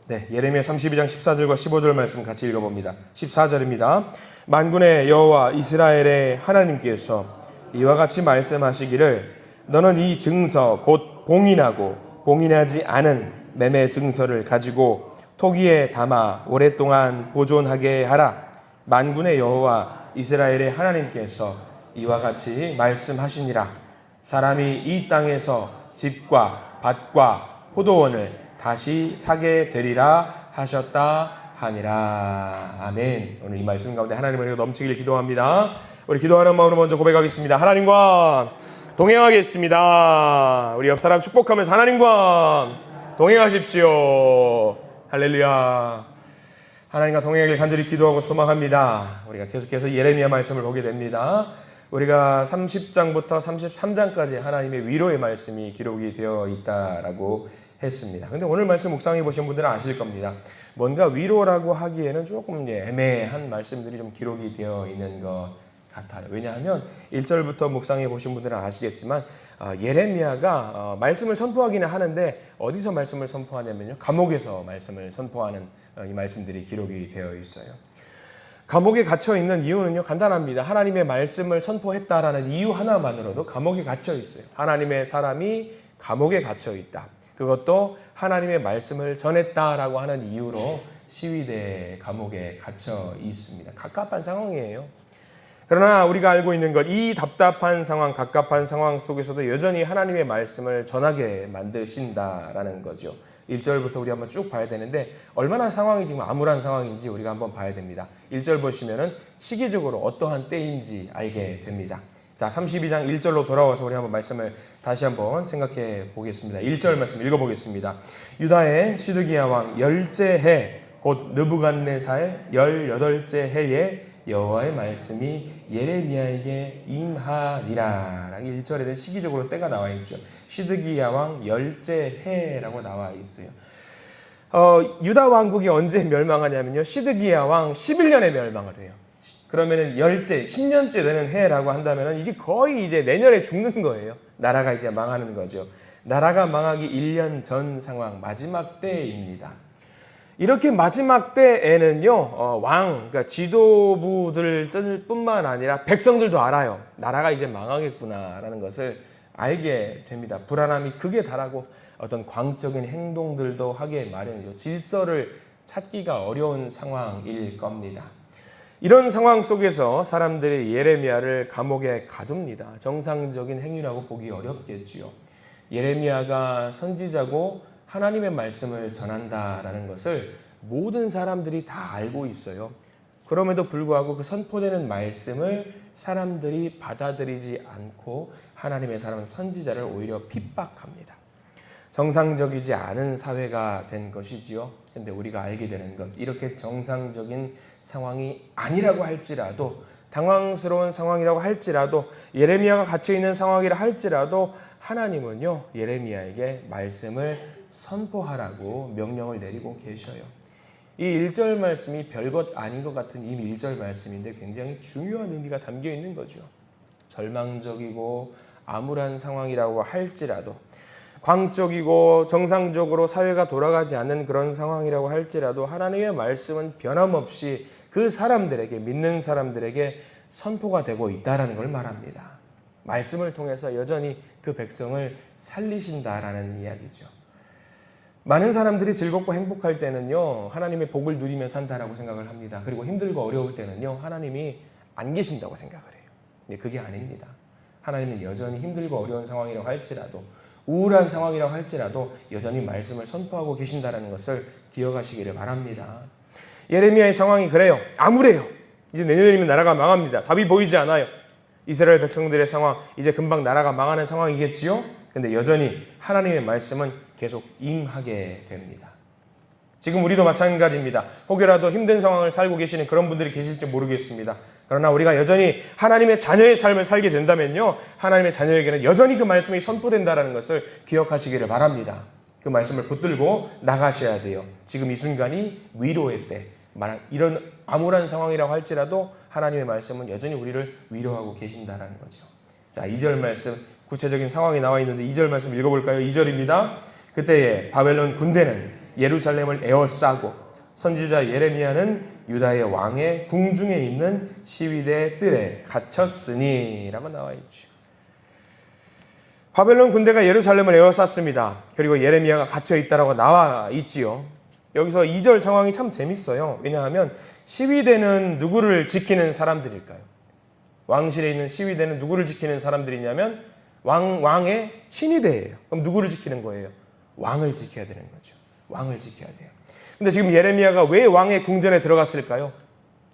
네, 예레미야 32장 14절과 15절 말씀 같이 읽어봅니다. 14절입니다. 만군의 여호와 이스라엘의 하나님께서 이와 같이 말씀하시기를 너는 이 증서 곧 봉인하고 봉인하지 않은 매매 증서를 가지고 토기에 담아 오랫동안 보존하게 하라. 만군의 여호와 이스라엘의 하나님께서 이와 같이 말씀하시니라. 사람이 이 땅에서 집과 밭과 포도원을 다시 사게 되리라 하셨다 하니라. 아멘. 오늘 이 말씀 가운데 하나님의 은혜가 넘치길 기도합니다. 우리 기도하는 마음으로 먼저 고백하겠습니다. 하나님과 동행하겠습니다. 우리 옆 사람 축복하면서 하나님과 동행하십시오. 할렐루야. 하나님과 동행하길 간절히 기도하고 소망합니다. 우리가 계속해서 예레미야 말씀을 보게 됩니다. 우리가 30장부터 33장까지 하나님의 위로의 말씀이 기록이 되어 있다라고 했습니다. 근데 오늘 말씀 묵상해 보신 분들은 아실 겁니다. 뭔가 위로라고 하기에는 조금 애매한 말씀들이 좀 기록이 되어 있는 것 같아요. 왜냐하면 1절부터 묵상해 보신 분들은 아시겠지만 예레미야가 말씀을 선포하기는 하는데 어디서 말씀을 선포하냐면요, 감옥에서 말씀을 선포하는 이 말씀들이 기록이 되어 있어요. 감옥에 갇혀 있는 이유는요, 간단합니다. 하나님의 말씀을 선포했다라는 이유 하나만으로도 감옥에 갇혀 있어요. 하나님의 사람이 감옥에 갇혀 있다. 그것도 하나님의 말씀을 전했다라고 하는 이유로 시위대 감옥에 갇혀 있습니다. 갑갑한 상황이에요. 그러나 우리가 알고 있는 것, 이 답답한 상황, 갑갑한 상황 속에서도 여전히 하나님의 말씀을 전하게 만드신다라는 거죠. 1절부터 우리 한번 쭉 봐야 되는데 얼마나 상황이 지금 암울한 상황인지 우리가 한번 봐야 됩니다. 1절 보시면은 시기적으로 어떠한 때인지 알게 됩니다. 자, 32장 1절로 돌아와서 우리 한번 말씀을 다시 한번 생각해 보겠습니다. 1절 말씀 읽어보겠습니다. 유다의 시드기야 왕 10째 해, 곧 느부갓네살 18째 해에 여호와의 말씀이 예레미야에게 임하니라. 1절에는 시기적으로 때가 나와 있죠. 시드기야 왕 10째 해라고 나와 있어요. 유다 왕국이 언제 멸망하냐면요, 시드기야 왕 11년에 멸망을 해요. 그러면은 10년째 되는 해라고 한다면은 이제 거의 이제 내년에 죽는 거예요. 나라가 이제 망하는 거죠. 나라가 망하기 1년 전 상황, 마지막 때입니다. 이렇게 마지막 때에는요, 그러니까 지도부들 뿐만 아니라 백성들도 알아요. 나라가 이제 망하겠구나라는 것을 알게 됩니다. 불안함이 극에 달하고 어떤 광적인 행동들도 하게 마련이죠. 질서를 찾기가 어려운 상황일 겁니다. 이런 상황 속에서 사람들이 예레미야를 감옥에 가둡니다. 정상적인 행위라고 보기 어렵겠지요. 예레미야가 선지자고 하나님의 말씀을 전한다라는 것을 모든 사람들이 다 알고 있어요. 그럼에도 불구하고 그 선포되는 말씀을 사람들이 받아들이지 않고 하나님의 사람 선지자를 오히려 핍박합니다. 정상적이지 않은 사회가 된 것이지요. 근데 우리가 알게 되는 것, 이렇게 정상적인 상황이 아니라고 할지라도, 당황스러운 상황이라고 할지라도, 예레미야가 갇혀있는 상황이라 할지라도 하나님은요, 예레미야에게 말씀을 선포하라고 명령을 내리고 계셔요. 이 1절 말씀이 별것 아닌 것 같은 이미 1절 말씀인데 굉장히 중요한 의미가 담겨 있는 거죠. 절망적이고 암울한 상황이라고 할지라도, 광적이고 정상적으로 사회가 돌아가지 않는 그런 상황이라고 할지라도 하나님의 말씀은 변함없이 그 사람들에게, 믿는 사람들에게 선포가 되고 있다는 걸 말합니다. 말씀을 통해서 여전히 그 백성을 살리신다라는 이야기죠. 많은 사람들이 즐겁고 행복할 때는요, 하나님의 복을 누리며 산다라고 생각을 합니다. 그리고 힘들고 어려울 때는요, 하나님이 안 계신다고 생각을 해요. 근데 그게 아닙니다. 하나님은 여전히 힘들고 어려운 상황이라고 할지라도, 우울한 상황이라고 할지라도 여전히 말씀을 선포하고 계신다는 것을 기억하시기를 바랍니다. 예레미야의 상황이 그래요. 암울해요. 이제 내년이면 나라가 망합니다. 답이 보이지 않아요. 이스라엘 백성들의 상황, 이제 금방 나라가 망하는 상황이겠지요? 근데 여전히 하나님의 말씀은 계속 임하게 됩니다. 지금 우리도 마찬가지입니다. 혹여라도 힘든 상황을 살고 계시는 그런 분들이 계실지 모르겠습니다. 그러나 우리가 여전히 하나님의 자녀의 삶을 살게 된다면요, 하나님의 자녀에게는 여전히 그 말씀이 선포된다는 것을 기억하시기를 바랍니다. 그 말씀을 붙들고 나가셔야 돼요. 지금 이 순간이 위로의 때, 이런 암울한 상황이라고 할지라도 하나님의 말씀은 여전히 우리를 위로하고 계신다는 거죠. 자, 2절 말씀, 구체적인 상황이 나와 있는데 2절 말씀 읽어볼까요? 2절입니다. 그때에 바벨론 군대는 예루살렘을 에워싸고 선지자 예레미야는 유다의 왕의 궁중에 있는 시위대 뜰에 갇혔으니 라고 나와 있죠. 바벨론 군대가 예루살렘을 에워쌌습니다. 그리고 예레미야가 갇혀있다라고 나와 있지요. 여기서 2절 상황이 참 재밌어요. 왜냐하면 시위대는 누구를 지키는 사람들일까요? 왕실에 있는 시위대는 누구를 지키는 사람들이냐면 왕의 친위대예요. 그럼 누구를 지키는 거예요? 왕을 지켜야 되는 거죠. 왕을 지켜야 돼요. 근데 지금 예레미야가 왜 왕의 궁전에 들어갔을까요?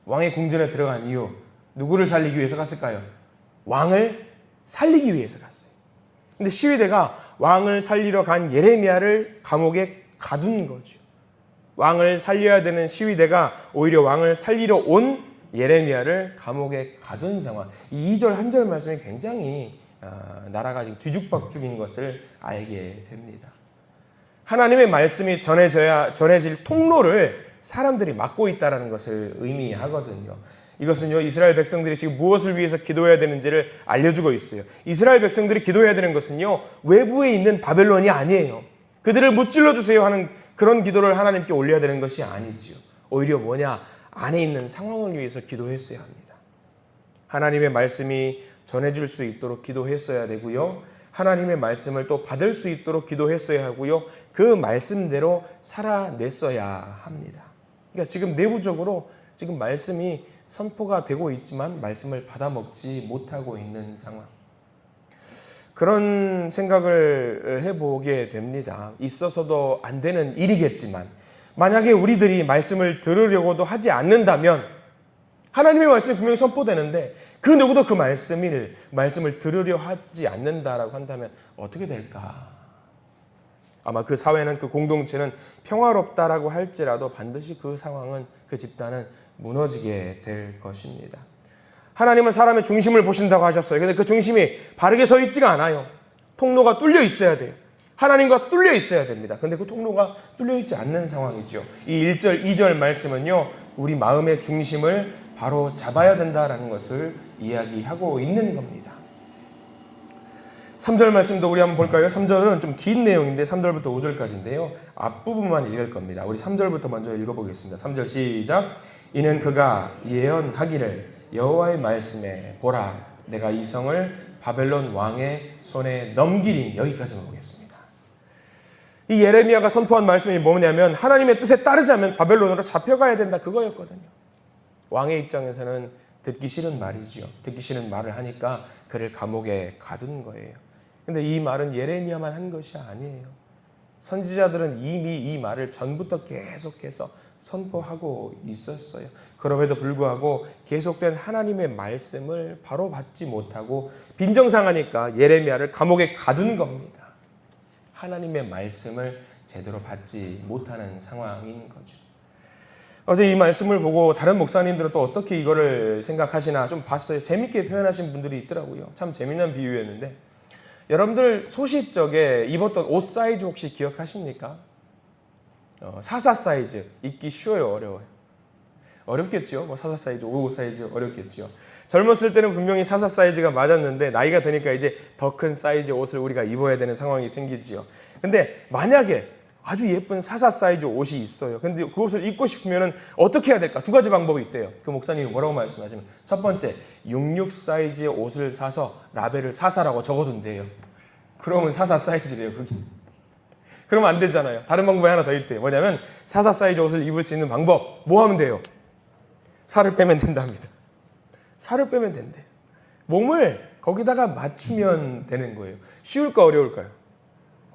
왕의 궁전에 들어간 이유, 누구를 살리기 위해서 갔을까요? 왕을 살리기 위해서 갔어요. 근데 시위대가 왕을 살리러 간 예레미야를 감옥에 가둔 거죠. 왕을 살려야 되는 시위대가 오히려 왕을 살리러 온 예레미야를 감옥에 가둔 상황. 이 2절 한 절 말씀이 굉장히 나라가 지금 뒤죽박죽인 것을 알게 됩니다. 하나님의 말씀이 전해질 통로를 사람들이 막고 있다는 것을 의미하거든요. 이것은요, 이스라엘 백성들이 지금 무엇을 위해서 기도해야 되는지를 알려주고 있어요. 이스라엘 백성들이 기도해야 되는 것은요, 외부에 있는 바벨론이 아니에요. 그들을 무찔러 주세요 하는 그런 기도를 하나님께 올려야 되는 것이 아니지요. 오히려 뭐냐? 안에 있는 상황을 위해서 기도했어야 합니다. 하나님의 말씀이 전해질 수 있도록 기도했어야 되고요. 하나님의 말씀을 또 받을 수 있도록 기도했어야 하고요. 그 말씀대로 살아냈어야 합니다. 그러니까 지금 내부적으로 지금 말씀이 선포가 되고 있지만 말씀을 받아먹지 못하고 있는 상황. 그런 생각을 해보게 됩니다. 있어서도 안 되는 일이겠지만 만약에 우리들이 말씀을 들으려고도 하지 않는다면 하나님의 말씀이 분명히 선포되는데 그 누구도 그 말씀을 들으려 하지 않는다라고 한다면 어떻게 될까? 아마 그 사회는, 그 공동체는 평화롭다라고 할지라도 반드시 그 상황은, 그 집단은 무너지게 될 것입니다. 하나님은 사람의 중심을 보신다고 하셨어요. 근데 그 중심이 바르게 서 있지가 않아요. 통로가 뚫려 있어야 돼요. 하나님과 뚫려 있어야 됩니다. 근데 그 통로가 뚫려 있지 않는 상황이죠. 이 1절, 2절 말씀은요, 우리 마음의 중심을 바로 잡아야 된다라는 것을 이야기하고 있는 겁니다. 3절 말씀도 우리 한번 볼까요? 3절은 좀 긴 내용인데 3절부터 5절까지인데요. 앞부분만 읽을 겁니다. 우리 3절부터 먼저 읽어보겠습니다. 3절 시작. 이는 그가 예언하기를 여호와의 말씀에 보라, 내가 이 성을 바벨론 왕의 손에 넘기리니. 여기까지만 보겠습니다. 이 예레미야가 선포한 말씀이 뭐냐면 하나님의 뜻에 따르자면 바벨론으로 잡혀가야 된다, 그거였거든요. 왕의 입장에서는 듣기 싫은 말이지요. 듣기 싫은 말을 하니까 그를 감옥에 가둔 거예요. 근데 이 말은 예레미야만 한 것이 아니에요. 선지자들은 이미 이 말을 전부터 계속해서 선포하고 있었어요. 그럼에도 불구하고 계속된 하나님의 말씀을 바로 받지 못하고 빈정상하니까 예레미야를 감옥에 가둔 겁니다. 하나님의 말씀을 제대로 받지 못하는 상황인 거죠. 어제 이 말씀을 보고 다른 목사님들은 또 어떻게 이거를 생각하시나 좀 봤어요. 재밌게 표현하신 분들이 있더라고요. 참 재미난 비유였는데, 여러분들 소시적에 입었던 옷 사이즈 혹시 기억하십니까? 44 사이즈 입기 쉬워요, 어려워요? 어렵겠죠. 44 사이즈, 55 사이즈 어렵겠죠. 젊었을 때는 분명히 44 사이즈가 맞았는데 나이가 드니까 이제 더 큰 사이즈 옷을 우리가 입어야 되는 상황이 생기지요. 근데 만약에 아주 예쁜 44 사이즈 옷이 있어요. 근데 그 옷을 입고 싶으면 어떻게 해야 될까? 두 가지 방법이 있대요. 그 목사님이 뭐라고 말씀하시면, 첫 번째, 66 사이즈의 옷을 사서 라벨을 44라고 적어둔대요. 그러면 44 사이즈래요, 그게. 그러면 안 되잖아요. 다른 방법이 하나 더 있대요. 뭐냐면 44 사이즈 옷을 입을 수 있는 방법, 뭐 하면 돼요? 살을 빼면 된답니다. 살을 빼면 된대요. 몸을 거기다가 맞추면 되는 거예요. 쉬울까 어려울까요?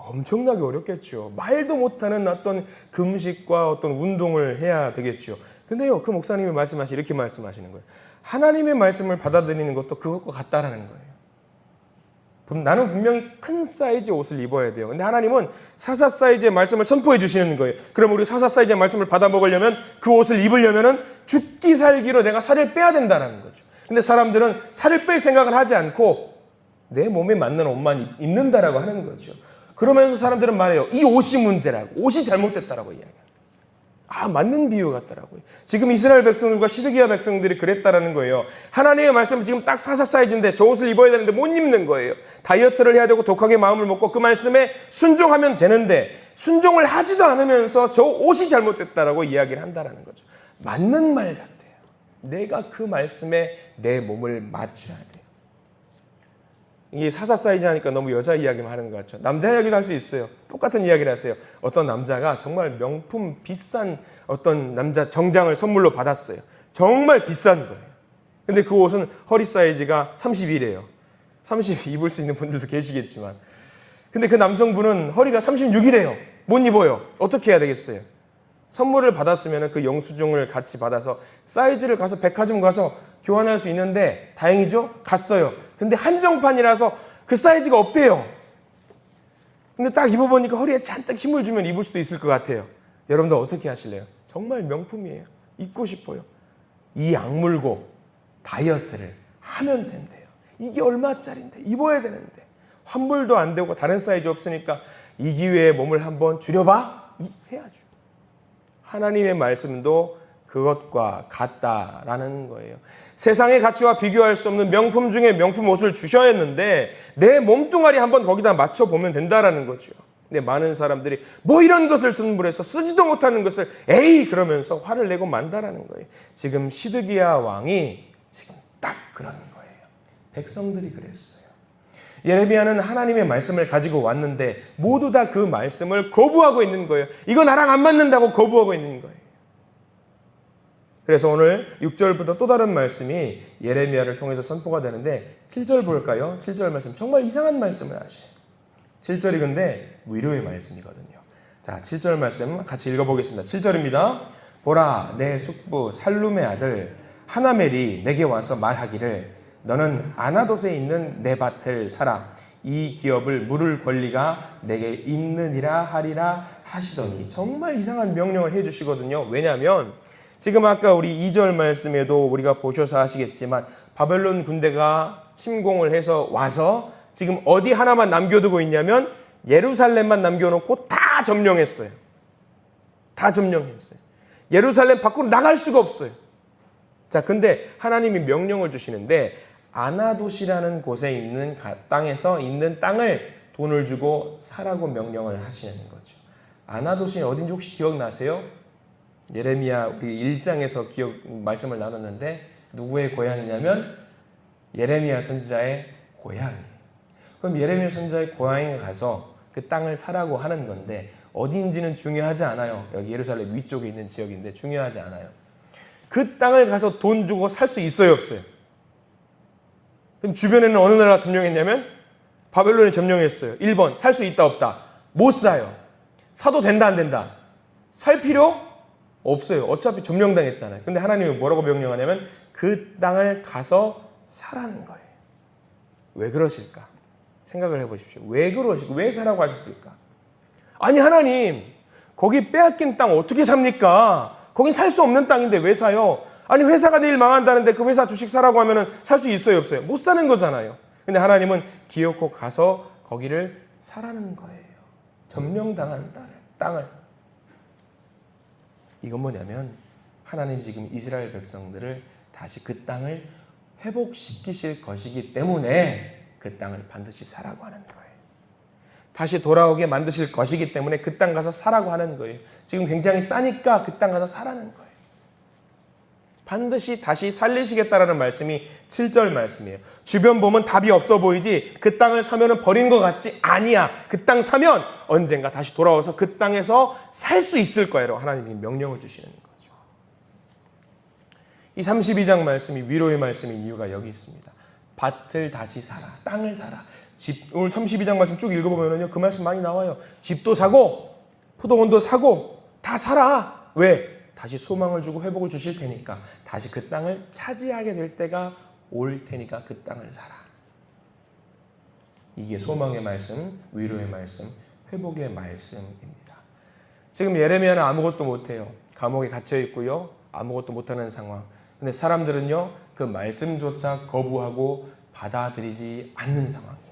엄청나게 어렵겠죠. 말도 못하는 어떤 금식과 어떤 운동을 해야 되겠죠. 근데요, 그 목사님이 이렇게 말씀하시는 거예요. 하나님의 말씀을 받아들이는 것도 그것과 같다라는 거예요. 나는 분명히 큰 사이즈 옷을 입어야 돼요. 근데 하나님은 44 사이즈의 말씀을 선포해 주시는 거예요. 그럼 우리 44 사이즈의 말씀을 받아 먹으려면, 그 옷을 입으려면은 죽기 살기로 내가 살을 빼야 된다는 거죠. 근데 사람들은 살을 뺄 생각을 하지 않고 내 몸에 맞는 옷만 입는다라고 하는 거죠. 그러면서 사람들은 말해요. 이 옷이 문제라고. 옷이 잘못됐다라고 이야기해요. 맞는 비유 같더라고요. 지금 이스라엘 백성들과 시드기야 백성들이 그랬다라는 거예요. 하나님의 말씀은 지금 딱 44 사이즈인데 저 옷을 입어야 되는데 못 입는 거예요. 다이어트를 해야 되고 독하게 마음을 먹고 그 말씀에 순종하면 되는데 순종을 하지도 않으면서 저 옷이 잘못됐다라고 이야기를 한다라는 거죠. 맞는 말 같아요. 내가 그 말씀에 내 몸을 맞춰야 돼요. 이게 사사 사이즈 하니까 너무 여자 이야기만 하는 것 같죠. 남자 이야기도 할 수 있어요. 똑같은 이야기를 하세요. 어떤 남자가 정말 명품 비싼 어떤 남자 정장을 선물로 받았어요. 정말 비싼 거예요. 근데 그 옷은 허리 사이즈가 32래요. 30 입을 수 있는 분들도 계시겠지만. 근데 그 남성분은 허리가 36이래요. 못 입어요. 어떻게 해야 되겠어요? 선물을 받았으면 그 영수증을 같이 받아서 사이즈를 가서 백화점 가서 교환할 수 있는데 다행이죠? 갔어요. 근데 한정판이라서 그 사이즈가 없대요. 근데 딱 입어보니까 허리에 잔뜩 힘을 주면 입을 수도 있을 것 같아요. 여러분들 어떻게 하실래요? 정말 명품이에요. 입고 싶어요. 이 악물고 다이어트를 하면 된대요. 이게 얼마짜린데 입어야 되는데 환불도 안 되고 다른 사이즈 없으니까 이 기회에 몸을 한번 줄여봐? 해야죠. 하나님의 말씀도 그것과 같다라는 거예요. 세상의 가치와 비교할 수 없는 명품 중에 명품 옷을 주셔야 했는데 내 몸뚱아리 한번 거기다 맞춰보면 된다라는 거죠. 근데 많은 사람들이 뭐 이런 것을 선물해서 쓰지도 못하는 것을 에이 그러면서 화를 내고 만다라는 거예요. 지금 시드기야 왕이 지금 딱 그런 거예요. 백성들이 그랬어요. 예레미야는 하나님의 말씀을 가지고 왔는데 모두 다 그 말씀을 거부하고 있는 거예요. 이거 나랑 안 맞는다고 거부하고 있는 거예요. 그래서 오늘 6절부터 또 다른 말씀이 예레미야를 통해서 선포가 되는데 7절 볼까요? 7절 말씀 정말 이상한 말씀을 하셔요. 7절이 근데 위로의 말씀이거든요. 자, 7절 말씀 같이 읽어보겠습니다. 7절입니다. 보라, 내 숙부 살룸의 아들 하나멜이 내게 와서 말하기를 너는 아나돗에 있는 내 밭을 사라. 이 기업을 물을 권리가 내게 있느니라 하리라 하시더니 정말 이상한 명령을 해주시거든요. 왜냐하면 지금 아까 우리 2절 말씀에도 우리가 보셔서 아시겠지만 바벨론 군대가 침공을 해서 와서 지금 어디 하나만 남겨두고 있냐면 예루살렘만 남겨놓고 다 점령했어요. 다 점령했어요. 예루살렘 밖으로 나갈 수가 없어요. 자, 근데 하나님이 명령을 주시는데 아나돗이라는 곳에 있는 땅에서 있는 땅을 돈을 주고 사라고 명령을 하시는 거죠. 아나돗이 어딘지 혹시 기억나세요? 예레미야 우리 1장에서 말씀을 나눴는데 누구의 고향이냐면 예레미야 선지자의 고향이에요. 그럼 예레미야 선지자의 고향에 가서 그 땅을 사라고 하는 건데 어디인지는 중요하지 않아요. 여기 예루살렘 위쪽에 있는 지역인데 중요하지 않아요. 그 땅을 가서 돈 주고 살 수 있어요, 없어요? 그럼 주변에는 어느 나라가 점령했냐면 바벨론이 점령했어요. 1번 살 수 있다 없다? 못 사요. 사도 된다 안 된다? 살 필요 없어요. 어차피 점령당했잖아요. 근데 하나님이 뭐라고 명령하냐면 그 땅을 가서 사라는 거예요. 왜 그러실까? 생각을 해보십시오. 왜 그러실까? 왜 사라고 하셨을까? 아니 하나님 거기 빼앗긴 땅 어떻게 삽니까? 거긴 살 수 없는 땅인데 왜 사요? 아니 회사가 내일 망한다는데 그 회사 주식 사라고 하면 살 수 있어요 없어요? 못 사는 거잖아요. 근데 하나님은 기어코 가서 거기를 사라는 거예요. 점령당한 땅을. 이건 뭐냐면 하나님 지금 이스라엘 백성들을 다시 그 땅을 회복시키실 것이기 때문에 그 땅을 반드시 사라고 하는 거예요. 다시 돌아오게 만드실 것이기 때문에 그 땅 가서 사라고 하는 거예요. 지금 굉장히 싸니까 그 땅 가서 사라는 거예요. 반드시 다시 살리시겠다라는 말씀이 7절 말씀이에요. 주변 보면 답이 없어 보이지 그 땅을 사면은 버린 것 같지? 아니야. 그 땅 사면 언젠가 다시 돌아와서 그 땅에서 살 수 있을 거예요. 하나님이 명령을 주시는 거죠. 이 32장 말씀이 위로의 말씀인 이유가 여기 있습니다. 밭을 다시 사라. 땅을 사라. 오늘 32장 말씀 쭉 읽어보면요 그 말씀 많이 나와요. 집도 사고 포도원도 사고 다 사라. 왜? 다시 소망을 주고 회복을 주실 테니까 다시 그 땅을 차지하게 될 때가 올 테니까 그 땅을 사라. 이게 소망의 말씀, 위로의 말씀, 회복의 말씀입니다. 지금 예레미야는 아무것도 못해요. 감옥에 갇혀 있고요. 아무것도 못하는 상황. 근데 사람들은요 그 말씀조차 거부하고 받아들이지 않는 상황이에요.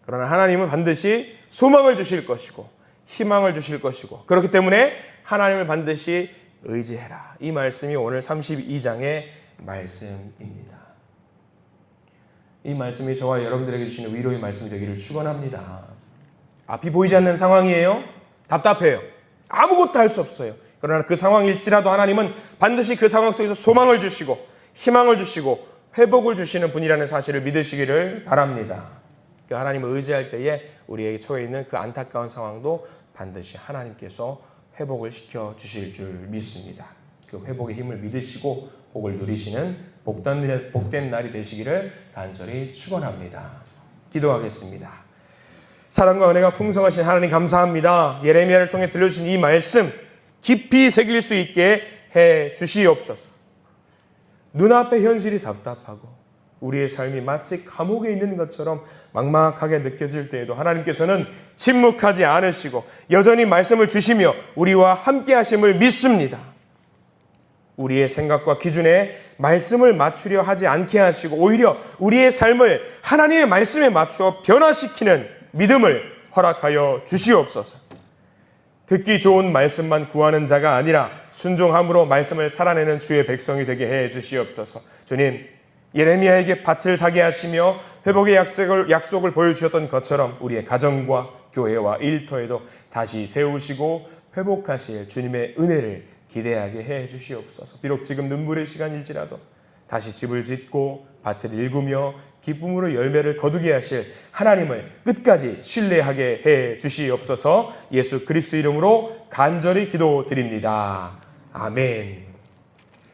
그러나 하나님은 반드시 소망을 주실 것이고 희망을 주실 것이고 그렇기 때문에 하나님을 반드시 의지해라. 이 말씀이 오늘 32장의 말씀입니다. 이 말씀이 저와 여러분들에게 주시는 위로의 말씀이 되기를 축원합니다. 앞이 보이지 않는 상황이에요. 답답해요. 아무것도 할 수 없어요. 그러나 그 상황일지라도 하나님은 반드시 그 상황 속에서 소망을 주시고 희망을 주시고 회복을 주시는 분이라는 사실을 믿으시기를 바랍니다. 그 하나님을 의지할 때에 우리에게 처해 있는 그 안타까운 상황도 반드시 하나님께서 회복을 시켜 주실 줄 믿습니다. 그 회복의 힘을 믿으시고 복을 누리시는 복된 날이 되시기를 간절히 축원합니다. 기도하겠습니다. 사랑과 은혜가 풍성하신 하나님 감사합니다. 예레미야를 통해 들려주신 이 말씀 깊이 새길 수 있게 해 주시옵소서. 눈앞의 현실이 답답하고 우리의 삶이 마치 감옥에 있는 것처럼 막막하게 느껴질 때에도 하나님께서는 침묵하지 않으시고 여전히 말씀을 주시며 우리와 함께 하심을 믿습니다. 우리의 생각과 기준에 말씀을 맞추려 하지 않게 하시고 오히려 우리의 삶을 하나님의 말씀에 맞추어 변화시키는 믿음을 허락하여 주시옵소서. 듣기 좋은 말씀만 구하는 자가 아니라 순종함으로 말씀을 살아내는 주의 백성이 되게 해 주시옵소서. 주님, 예레미야에게 밭을 사게 하시며 회복의 약속을 보여주셨던 것처럼 우리의 가정과 교회와 일터에도 다시 세우시고 회복하실 주님의 은혜를 기대하게 해 주시옵소서. 비록 지금 눈물의 시간일지라도 다시 집을 짓고 밭을 일구며 기쁨으로 열매를 거두게 하실 하나님을 끝까지 신뢰하게 해 주시옵소서. 예수 그리스도 이름으로 간절히 기도드립니다. 아멘.